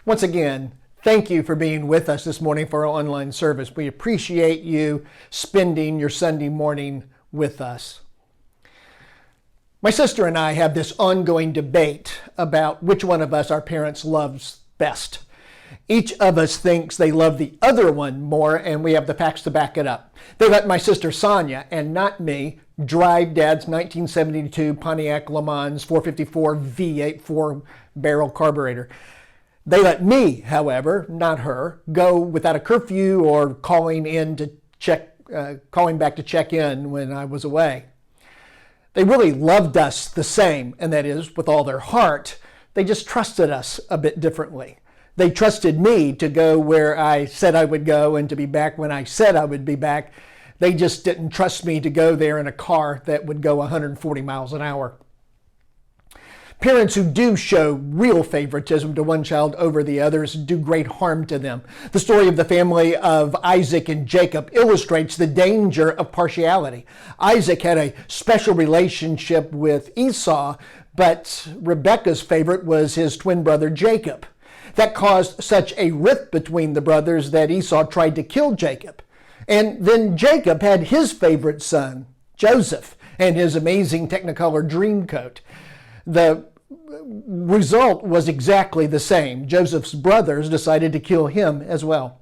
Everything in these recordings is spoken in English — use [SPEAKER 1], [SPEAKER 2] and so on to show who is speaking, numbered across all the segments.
[SPEAKER 1] Once again, thank you for being with us this morning for our online service. We appreciate you spending your Sunday morning with us. My sister and I have this ongoing debate about which one of us our parents loves best. Each of us thinks they love the other one more, and we have the facts to back it up. They let my sister Sonia, and not me, drive Dad's 1972 Pontiac Le Mans 454 V8 4-barrel carburetor. They let me, however, not her, go without a curfew or calling back to check in when I was away. They really loved us the same, and that is with all their heart. They just trusted us a bit differently. They trusted me to go where I said I would go and to be back when I said I would be back. They just didn't trust me to go there in a car that would go 140 miles an hour. Parents who do show real favoritism to one child over the others do great harm to them. The story of the family of Isaac and Jacob illustrates the danger of partiality. Isaac had a special relationship with Esau, but Rebekah's favorite was his twin brother Jacob. That caused such a rift between the brothers that Esau tried to kill Jacob. And then Jacob had his favorite son, Joseph, and his amazing Technicolor Dreamcoat. The result was exactly the same. Joseph's brothers decided to kill him as well.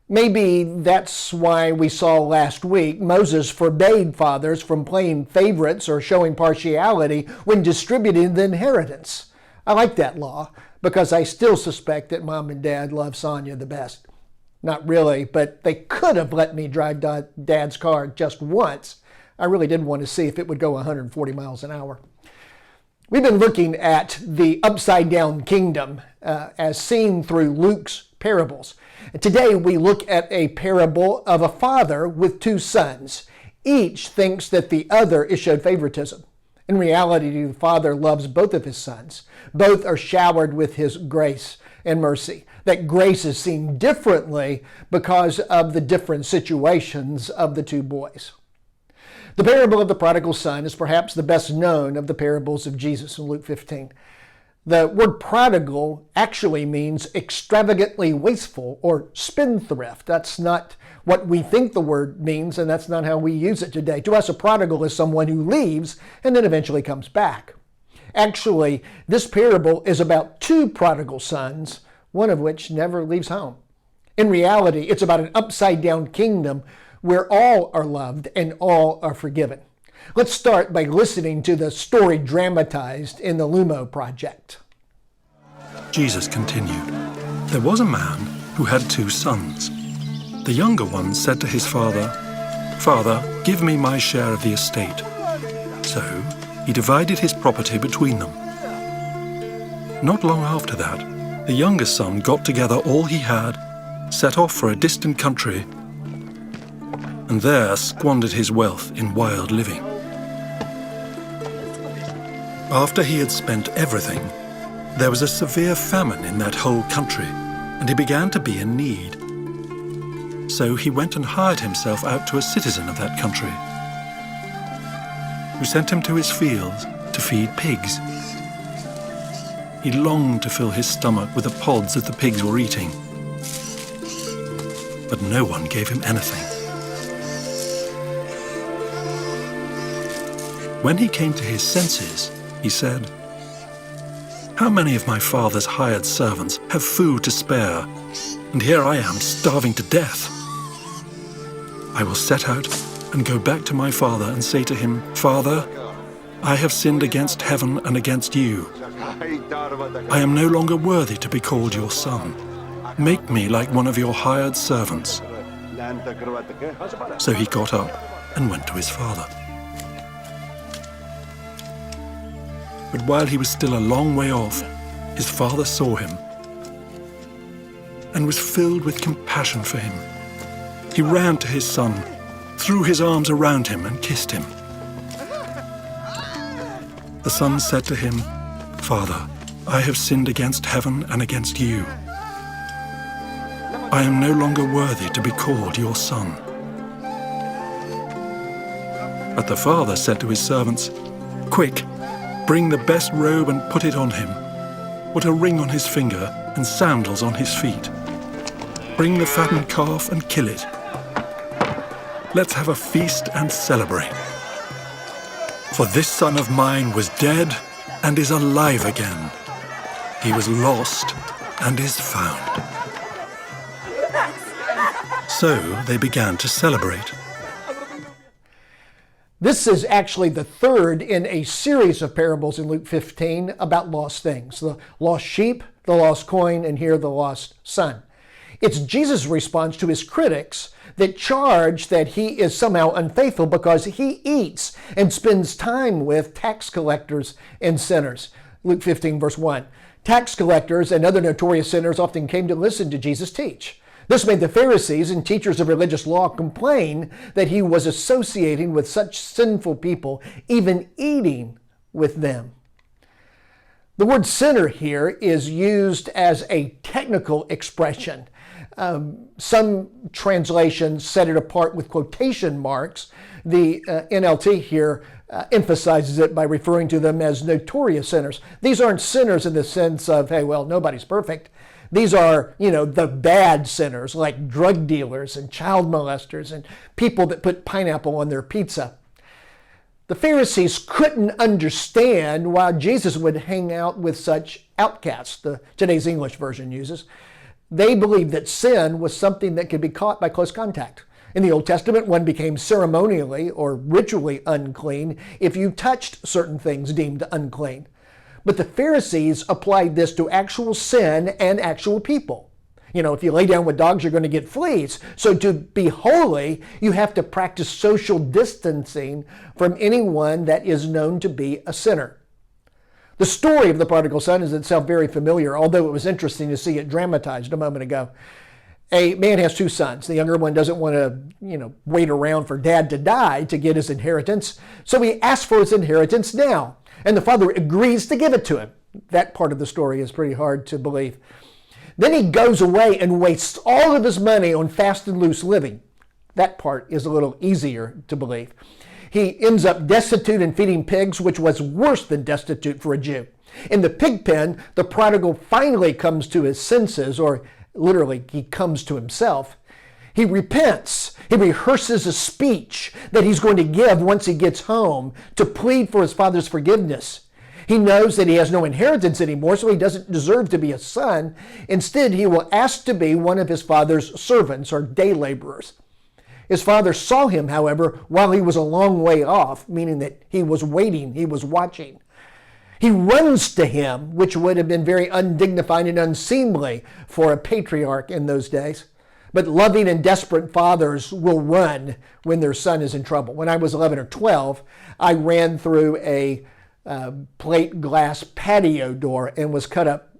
[SPEAKER 1] Maybe that's why we saw last week Moses forbade fathers from playing favorites or showing partiality when distributing the inheritance. I like that law because I still suspect that Mom and Dad love Sonia the best. Not really, but they could have let me drive Dad's car just once. I really did want to see if it would go 140 miles an hour. We've been looking at the upside-down kingdom as seen through Luke's parables. Today we look at a parable of a father with two sons. Each thinks that the other is showed favoritism. In reality, the father loves both of his sons. Both are showered with his grace and mercy. That grace is seen differently because of the different situations of the two boys. The parable of the prodigal son is perhaps the best known of the parables of Jesus in Luke 15. The word prodigal actually means extravagantly wasteful or spendthrift. That's not what we think the word means, and that's not how we use it today. To us, a prodigal is someone who leaves and then eventually comes back. Actually, this parable is about two prodigal sons, one of which never leaves home. In reality, it's about an upside-down kingdom where all are loved and all are forgiven. Let's start by listening to the story dramatized in the Lumo Project.
[SPEAKER 2] Jesus continued, "There was a man who had two sons. The younger one said to his father, 'Father, give me my share of the estate.' So he divided his property between them. Not long after that, the younger son got together all he had, set off for a distant country, and there squandered his wealth in wild living. After he had spent everything, there was a severe famine in that whole country, and he began to be in need. So he went and hired himself out to a citizen of that country, who sent him to his fields to feed pigs. He longed to fill his stomach with the pods that the pigs were eating, but no one gave him anything. When he came to his senses, he said, 'How many of my father's hired servants have food to spare, and here I am starving to death? I will set out and go back to my father and say to him, Father, I have sinned against heaven and against you. I am no longer worthy to be called your son. Make me like one of your hired servants.' So he got up and went to his father. But while he was still a long way off, his father saw him and was filled with compassion for him. He ran to his son, threw his arms around him and kissed him. The son said to him, 'Father, I have sinned against heaven and against you. I am no longer worthy to be called your son.' But the father said to his servants, 'Quick, bring the best robe and put it on him. Put a ring on his finger and sandals on his feet. Bring the fattened calf and kill it. Let's have a feast and celebrate. For this son of mine was dead and is alive again. He was lost and is found." So they began to celebrate.
[SPEAKER 1] This is actually the third in a series of parables in Luke 15 about lost things. The lost sheep, the lost coin, and here the lost son. It's Jesus' response to his critics that charge that he is somehow unfaithful because he eats and spends time with tax collectors and sinners. Luke 15, verse 1. Tax collectors and other notorious sinners often came to listen to Jesus teach. This made the Pharisees and teachers of religious law complain that he was associating with such sinful people, even eating with them. The word sinner here is used as a technical expression. Some translations set it apart with quotation marks. The NLT here emphasizes it by referring to them as notorious sinners. These aren't sinners in the sense of, hey, well, nobody's perfect. These are, the bad sinners like drug dealers and child molesters and people that put pineapple on their pizza. The Pharisees couldn't understand why Jesus would hang out with such outcasts, today's English version uses. They believed that sin was something that could be caught by close contact. In the Old Testament, one became ceremonially or ritually unclean if you touched certain things deemed unclean. But the Pharisees applied this to actual sin and actual people. If you lay down with dogs, you're going to get fleas. So to be holy, you have to practice social distancing from anyone that is known to be a sinner. The story of the prodigal son is itself very familiar, although it was interesting to see it dramatized a moment ago. A man has two sons. The younger one doesn't want to, wait around for dad to die to get his inheritance. So he asks for his inheritance now. And the father agrees to give it to him. That part of the story is pretty hard to believe. Then he goes away and wastes all of his money on fast and loose living. That part is a little easier to believe. He ends up destitute and feeding pigs, which was worse than destitute for a Jew. In the pig pen, the prodigal finally comes to his senses, or literally, he comes to himself. He repents. He rehearses a speech that he's going to give once he gets home to plead for his father's forgiveness. He knows that he has no inheritance anymore, so he doesn't deserve to be a son. Instead, he will ask to be one of his father's servants or day laborers. His father saw him, however, while he was a long way off, meaning that he was waiting, he was watching. He runs to him, which would have been very undignified and unseemly for a patriarch in those days. But loving and desperate fathers will run when their son is in trouble. When I was 11 or 12, I ran through a plate glass patio door and was cut up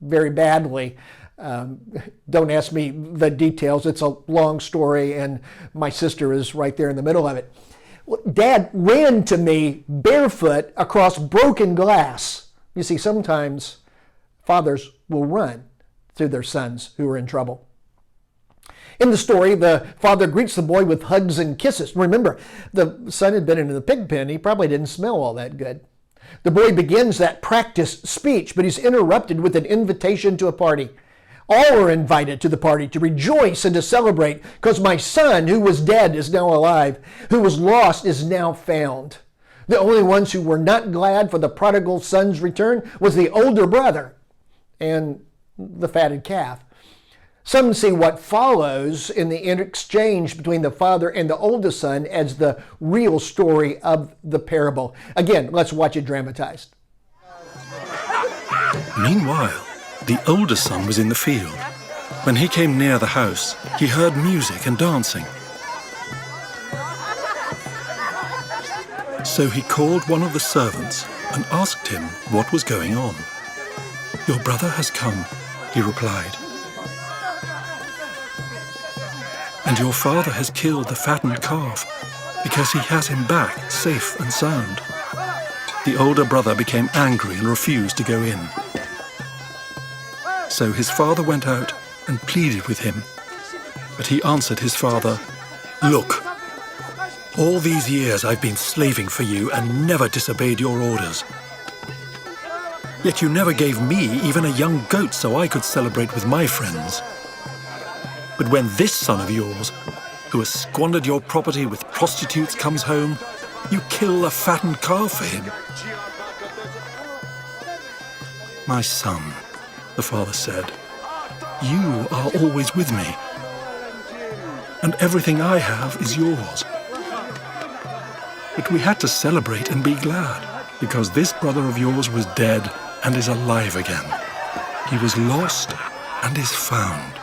[SPEAKER 1] very badly. Don't ask me the details. It's a long story, and my sister is right there in the middle of it. Dad ran to me barefoot across broken glass. You see, sometimes fathers will run to their sons who are in trouble. In the story, the father greets the boy with hugs and kisses. Remember, the son had been in the pig pen. He probably didn't smell all that good. The boy begins that practiced speech, but he's interrupted with an invitation to a party. All are invited to the party to rejoice and to celebrate because my son, who was dead, is now alive, who was lost is now found. The only ones who were not glad for the prodigal son's return was the older brother and the fatted calf. Some see what follows in the exchange between the father and the oldest son as the real story of the parable. Again, let's watch it dramatized.
[SPEAKER 2] Meanwhile, the older son was in the field. When he came near the house, he heard music and dancing. So he called one of the servants and asked him what was going on. "Your brother has come," he replied. "And your father has killed the fattened calf because he has him back safe and sound." The older brother became angry and refused to go in. So his father went out and pleaded with him. But he answered his father, "Look, all these years I've been slaving for you and never disobeyed your orders. Yet you never gave me even a young goat so I could celebrate with my friends. But when this son of yours, who has squandered your property with prostitutes, comes home, you kill a fattened calf for him." "My son," the father said, "you are always with me, and everything I have is yours. But we had to celebrate and be glad, because this brother of yours was dead and is alive again. He was lost and is found."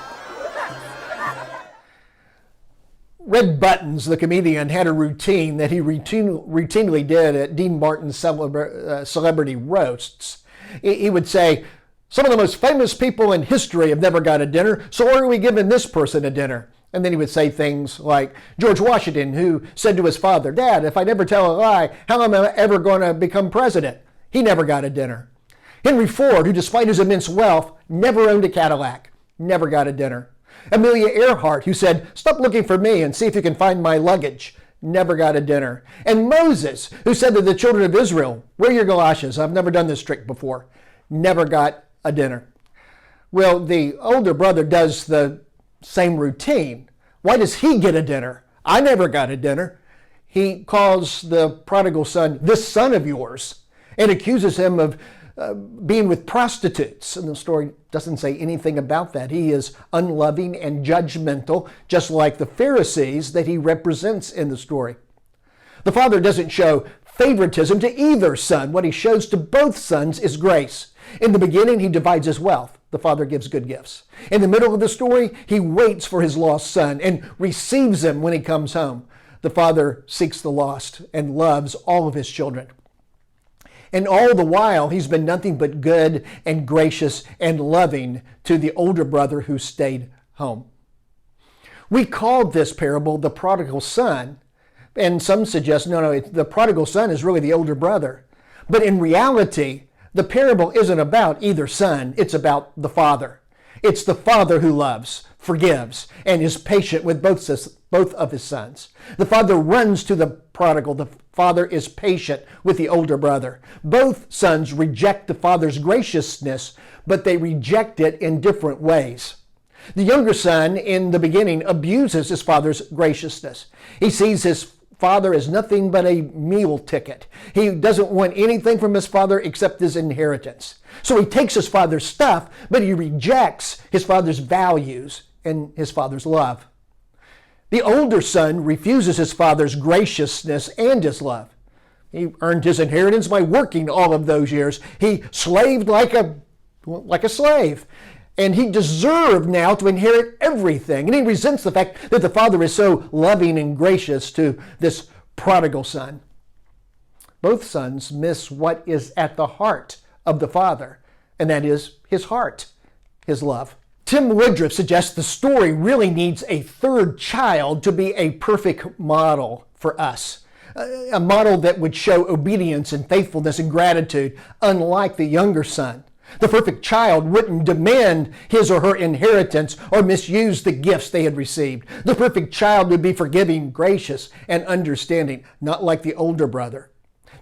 [SPEAKER 1] Red Buttons, the comedian, had a routine that he routinely did at Dean Martin's celebrity roasts. He would say, "Some of the most famous people in history have never got a dinner, so why are we giving this person a dinner?" And then he would say things like George Washington, who said to his father, "Dad, if I never tell a lie, how am I ever going to become president?" He never got a dinner. Henry Ford, who despite his immense wealth, never owned a Cadillac, never got a dinner. Amelia Earhart, who said, "Stop looking for me and see if you can find my luggage," never got a dinner. And Moses, who said to the children of Israel, "Wear your galoshes, I've never done this trick before," never got a dinner. Well, the older brother does the same routine. Why does he get a dinner? I never got a dinner. He calls the prodigal son, "This son of yours," and accuses him of being with prostitutes. And the story doesn't say anything about that. He is unloving and judgmental, just like the Pharisees that he represents in the story. The father doesn't show favoritism to either son. What he shows to both sons is grace. In the beginning, he divides his wealth. The father gives good gifts. In the middle of the story, he waits for his lost son and receives him when he comes home. The father seeks the lost and loves all of his children. And all the while, he's been nothing but good and gracious and loving to the older brother who stayed home. We called this parable the prodigal son, and some suggest, no, the prodigal son is really the older brother. But in reality, the parable isn't about either son, it's about the father. It's the father who loves, forgives, and is patient with both of his sons. The father runs to the prodigal. The father is patient with the older brother. Both sons reject the father's graciousness, but they reject it in different ways. The younger son, in the beginning, abuses his father's graciousness. He sees his father as nothing but a meal ticket. He doesn't want anything from his father except his inheritance. So he takes his father's stuff, but he rejects his father's values and his father's love. The older son refuses his father's graciousness and his love. He earned his inheritance by working all of those years. He slaved like a slave. And he deserved now to inherit everything. And he resents the fact that the father is so loving and gracious to this prodigal son. Both sons miss what is at the heart of the father, and that is his heart, his love. Tim Woodruff suggests the story really needs a third child to be a perfect model for us. A model that would show obedience and faithfulness and gratitude, unlike the younger son. The perfect child wouldn't demand his or her inheritance or misuse the gifts they had received. The perfect child would be forgiving, gracious, and understanding, not like the older brother.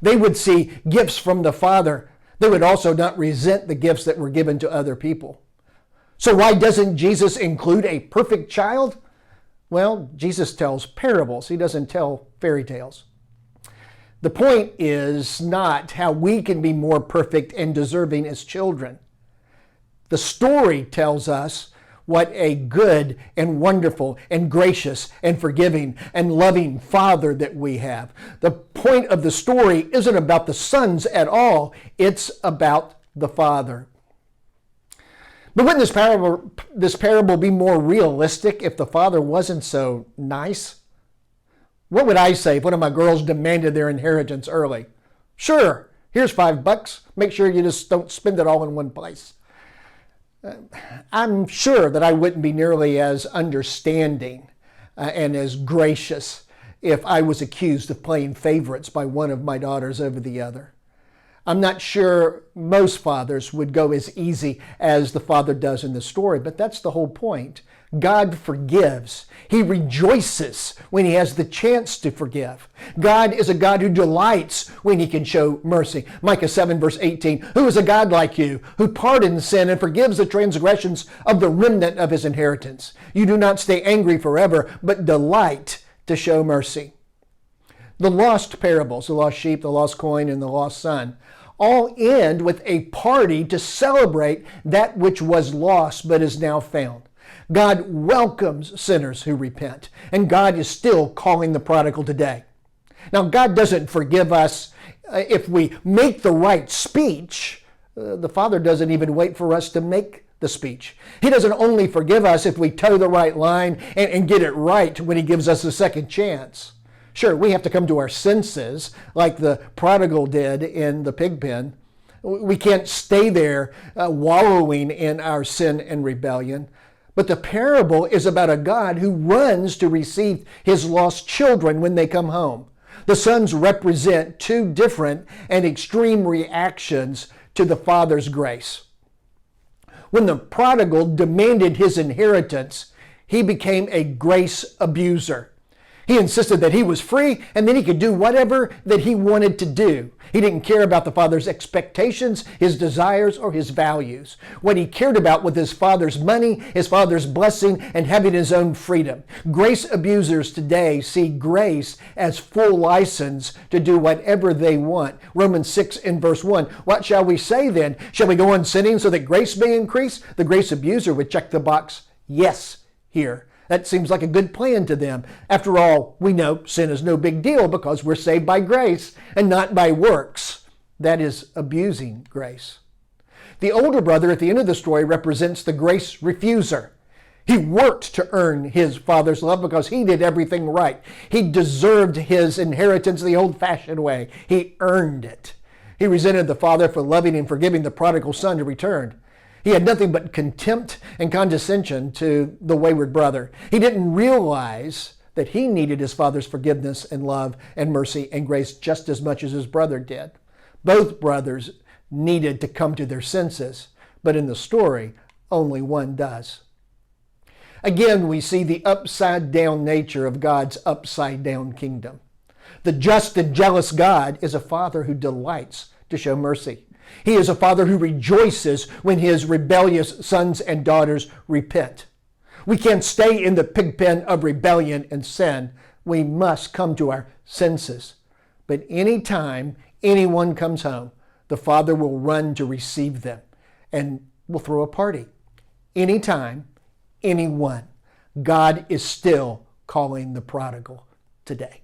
[SPEAKER 1] They would see gifts from the father. They would also not resent the gifts that were given to other people. So why doesn't Jesus include a perfect child? Well, Jesus tells parables. He doesn't tell fairy tales. The point is not how we can be more perfect and deserving as children. The story tells us what a good and wonderful and gracious and forgiving and loving Father that we have. The point of the story isn't about the sons at all. It's about the Father. But wouldn't this parable be more realistic if the father wasn't so nice? What would I say if one of my girls demanded their inheritance early? Sure, here's $5. Make sure you just don't spend it all in one place. I'm sure that I wouldn't be nearly as understanding and as gracious if I was accused of playing favorites by one of my daughters over the other. I'm not sure most fathers would go as easy as the father does in the story, but that's the whole point. God forgives. He rejoices when he has the chance to forgive. God is a God who delights when he can show mercy. Micah 7 verse 18, who is a God like you, who pardons sin and forgives the transgressions of the remnant of his inheritance? You do not stay angry forever, but delight to show mercy. The lost parables, the lost sheep, the lost coin, and the lost son, all end with a party to celebrate that which was lost but is now found. God welcomes sinners who repent, and God is still calling the prodigal today. Now, God doesn't forgive us if we make the right speech. The Father doesn't even wait for us to make the speech. He doesn't only forgive us if we toe the right line and get it right when he gives us a second chance. Sure, we have to come to our senses like the prodigal did in the pig pen. We can't stay there wallowing in our sin and rebellion. But the parable is about a God who runs to receive his lost children when they come home. The sons represent two different and extreme reactions to the Father's grace. When the prodigal demanded his inheritance, he became a grace abuser. He insisted that he was free and then he could do whatever that he wanted to do. He didn't care about the Father's expectations, his desires, or his values. What he cared about was his Father's money, his Father's blessing, and having his own freedom. Grace abusers today see grace as full license to do whatever they want. Romans 6 in verse 1. What shall we say then? Shall we go on sinning so that grace may increase? The grace abuser would check the box yes here. That seems like a good plan to them. After all, we know sin is no big deal because we're saved by grace and not by works. That is abusing grace. The older brother at the end of the story represents the grace refuser. He worked to earn his father's love because he did everything right. He deserved his inheritance the old-fashioned way. He earned it. He resented the father for loving and forgiving the prodigal son who returned. He had nothing but contempt and condescension to the wayward brother. He didn't realize that he needed his father's forgiveness and love and mercy and grace just as much as his brother did. Both brothers needed to come to their senses, but in the story, only one does. Again, we see the upside-down nature of God's upside-down kingdom. The just and jealous God is a father who delights to show mercy. He is a father who rejoices when his rebellious sons and daughters repent. We can't stay in the pig pen of rebellion and sin. We must come to our senses. But anytime anyone comes home, the Father will run to receive them and will throw a party. Anytime, anyone, God is still calling the prodigal today.